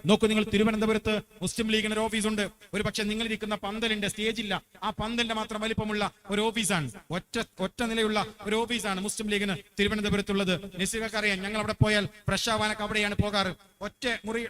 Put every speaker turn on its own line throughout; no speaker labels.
നോക്കൂ, നിങ്ങൾ തിരുവനന്തപുരത്ത് മുസ്ലിം ലീഗിന് ഒരു ഓഫീസുണ്ട്. ഒരു പക്ഷെ നിങ്ങൾ ഇരിക്കുന്ന പന്തലിന്റെ സ്റ്റേജില്ല, ആ പന്തലിന്റെ മാത്രം വലിപ്പമുള്ള ഒരു ഓഫീസാണ്, ഒറ്റ നിലയുള്ള ഒരു ഓഫീസാണ് മുസ്ലിം ലീഗിന് തിരുവനന്തപുരത്തുള്ളത്. നസീർക്ക് അറിയാം, ഞങ്ങൾ അവിടെ പോയാൽ ഫ്രഷ് ആവാനൊക്കെ അവിടെയാണ് പോകാറ്.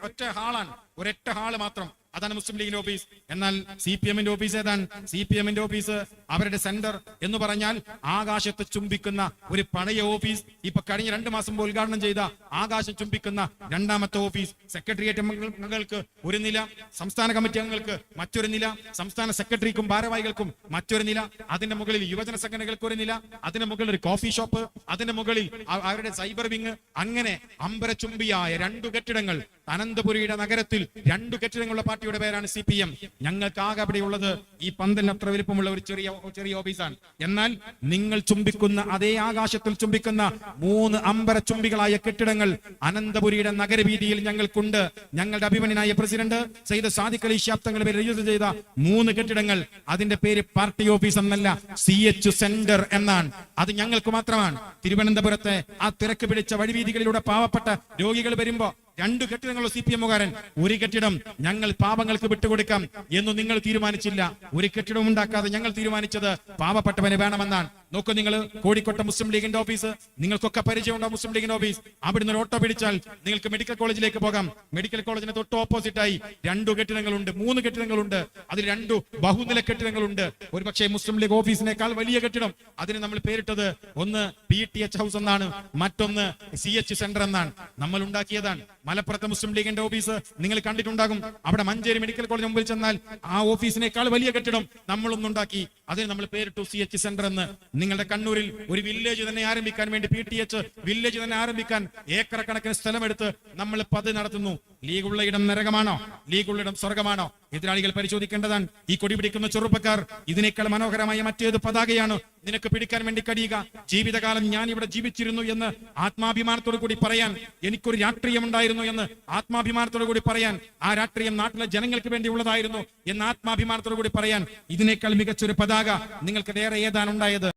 ഒറ്റ ഹാളാണ്, ഒരൊറ്റ ഹാള് മാത്രം, അതാണ് മുസ്ലിം ലീഗിന്റെ ഓഫീസ്. എന്നാൽ CPM-ന്റെ ഓഫീസ് ഏതാണ്? CPM-ന്റെ ഓഫീസ്, അവരുടെ സെന്റർ എന്ന് പറഞ്ഞാൽ ആകാശത്ത് ചുംബിക്കുന്ന ഒരു പഴയ ഓഫീസ്. ഇപ്പൊ കഴിഞ്ഞ 2 മാസം മുമ്പ് ഉദ്ഘാടനം ചെയ്ത ആകാശം ചുംബിക്കുന്ന 2ാമത്തെ ഓഫീസ്. സെക്രട്ടേറിയറ്റ് അംഗങ്ങൾക്ക് ഒരു നില, സംസ്ഥാന കമ്മിറ്റി അംഗങ്ങൾക്ക് മറ്റൊരു നില, സംസ്ഥാന സെക്രട്ടറിക്കും ഭാരവാഹികൾക്കും മറ്റൊരു നില, അതിന്റെ മുകളിൽ യുവജന സംഘടനകൾക്ക് ഒരു നില, അതിന്റെ മുകളിൽ ഒരു കോഫി ഷോപ്പ്, അതിന്റെ മുകളിൽ അവരുടെ സൈബർ വിങ്, അങ്ങനെ അമ്പരചുംബിയായ 2 കെട്ടിടങ്ങൾ. അനന്തപുരിയുടെ നഗരത്തിൽ 2 കെട്ടിടങ്ങളുള്ള പാർട്ടിയുടെ പേരാണ് CPM. ഞങ്ങൾക്ക് ആകെ അവിടെയുള്ളത് ഈ പന്തലിന് അത്ര വലിപ്പമുള്ള ഒരു ചെറിയ ഓഫീസാണ്. എന്നാൽ നിങ്ങൾ ചുംബിക്കുന്ന അതേ ആകാശത്തിൽ ചുംബിക്കുന്ന 3 അമ്പരചുംബികളായ കെട്ടിടങ്ങൾ അനന്തപുരിയുടെ നഗരവീതിയിൽ ഞങ്ങൾക്കുണ്ട്. ഞങ്ങളുടെ അഭിമന്യനായ പ്രസിഡന്റ് സയ്യിദ് സാദിഖ് അലി ശിഹാബ് തങ്ങൾ രജിസ്റ്റർ ചെയ്ത 3 കെട്ടിടങ്ങൾ, അതിന്റെ പേര് പാർട്ടി ഓഫീസ് എന്നല്ല, CH സെന്റർ എന്നാണ്. അത് ഞങ്ങൾക്ക് മാത്രമാണ്. തിരുവനന്തപുരത്തെ ആ തിരക്ക് പിടിച്ച വഴിവീതികളിലൂടെ പാവപ്പെട്ട രോഗികൾ വരുമ്പോ 2 കെട്ടിടങ്ങളുള്ള CPM-കാരൻ, ഒരു കെട്ടിടം ഞങ്ങൾ പാവങ്ങൾക്ക് വിട്ടുകൊടുക്കാം എന്ന് നിങ്ങൾ തീരുമാനിച്ചില്ല. ഒരു കെട്ടിടം ഉണ്ടാക്കാതെ ഞങ്ങൾ തീരുമാനിച്ചത് പാവപ്പെട്ടവന് വേണമെന്നാണ്. നോക്കൂ, നിങ്ങൾ കോഴിക്കോട്ടെ മുസ്ലിം ലീഗിന്റെ ഓഫീസ്, നിങ്ങൾക്കൊക്കെ പരിചയമുണ്ടോ മുസ്ലിം ലീഗിന്റെ ഓഫീസ്? അവിടുന്ന് ഒരു ഓട്ടോ പിടിച്ചാൽ നിങ്ങൾക്ക് മെഡിക്കൽ കോളേജിലേക്ക് പോകാം. മെഡിക്കൽ കോളേജിന് തൊട്ട് ഓപ്പോസിറ്റായി 2 കെട്ടിടങ്ങളുണ്ട്, 3 കെട്ടിടങ്ങളുണ്ട്. അതിൽ 2 ബഹുനില കെട്ടിടങ്ങളുണ്ട്. ഒരു പക്ഷേ മുസ്ലിം ലീഗ് ഓഫീസിനേക്കാൾ വലിയ കെട്ടിടം, അതിന് നമ്മൾ പേരിട്ടത് ഒന്ന് PTH ഹൗസ് എന്നാണ്, മറ്റൊന്ന് CH സെന്റർ എന്നാണ്. നമ്മൾ ഉണ്ടാക്കിയതാണ്. മലപ്പുറത്തെ മുസ്ലിം ലീഗിന്റെ ഓഫീസ് നിങ്ങൾ കണ്ടിട്ടുണ്ടാകും. അവിടെ മഞ്ചേരി മെഡിക്കൽ കോളേജ് മുമ്പിൽ ചെന്നാൽ ആ ഓഫീസിനേക്കാൾ വലിയ കെട്ടിടം നമ്മളൊന്നുണ്ടാക്കി, അതിന് നമ്മൾ പേരിട്ടു CH സെന്റർ എന്ന്. നിങ്ങളുടെ കണ്ണൂരിൽ ഒരു വില്ലേജ് തന്നെ ആരംഭിക്കാൻ വേണ്ടി, PTH വില്ലേജ് തന്നെ ആരംഭിക്കാൻ ഏക്കർ കണക്കിന് സ്ഥലമെടുത്ത് നമ്മൾ പദ്ധതി നടത്തുന്നു. ലീഗുള്ള ഇടം നരകമാണോ? ലീഗുള്ള ഇടം സ്വർഗമാണോ? എതിരാളികൾ പരിശോധിക്കേണ്ടതാണ്. ഈ കൊടി പിടിക്കുന്ന ചെറുപ്പക്കാർ, ഇതിനേക്കാൾ മനോഹരമായ മറ്റേത് പതാകയാണ് നിനക്ക് പിടിക്കാൻ വേണ്ടി കഴിയുക? ജീവിതകാലം ഞാൻ ഇവിടെ ജീവിച്ചിരുന്നു എന്ന് ആത്മാഭിമാനത്തോടു കൂടി പറയാൻ, എനിക്കൊരു രാഷ്ട്രീയം ഉണ്ടായിരുന്നു എന്ന് ആത്മാഭിമാനത്തോടു കൂടി പറയാൻ, ആ രാഷ്ട്രീയം നാട്ടിലെ ജനങ്ങൾക്ക് വേണ്ടി ഉള്ളതായിരുന്നു എന്ന് ആത്മാഭിമാനത്തോടു കൂടി പറയാൻ, ഇതിനേക്കാൾ മികച്ചൊരു പതാക നിങ്ങൾക്ക് വേറെ ഏതാണ് ഉണ്ടായത്?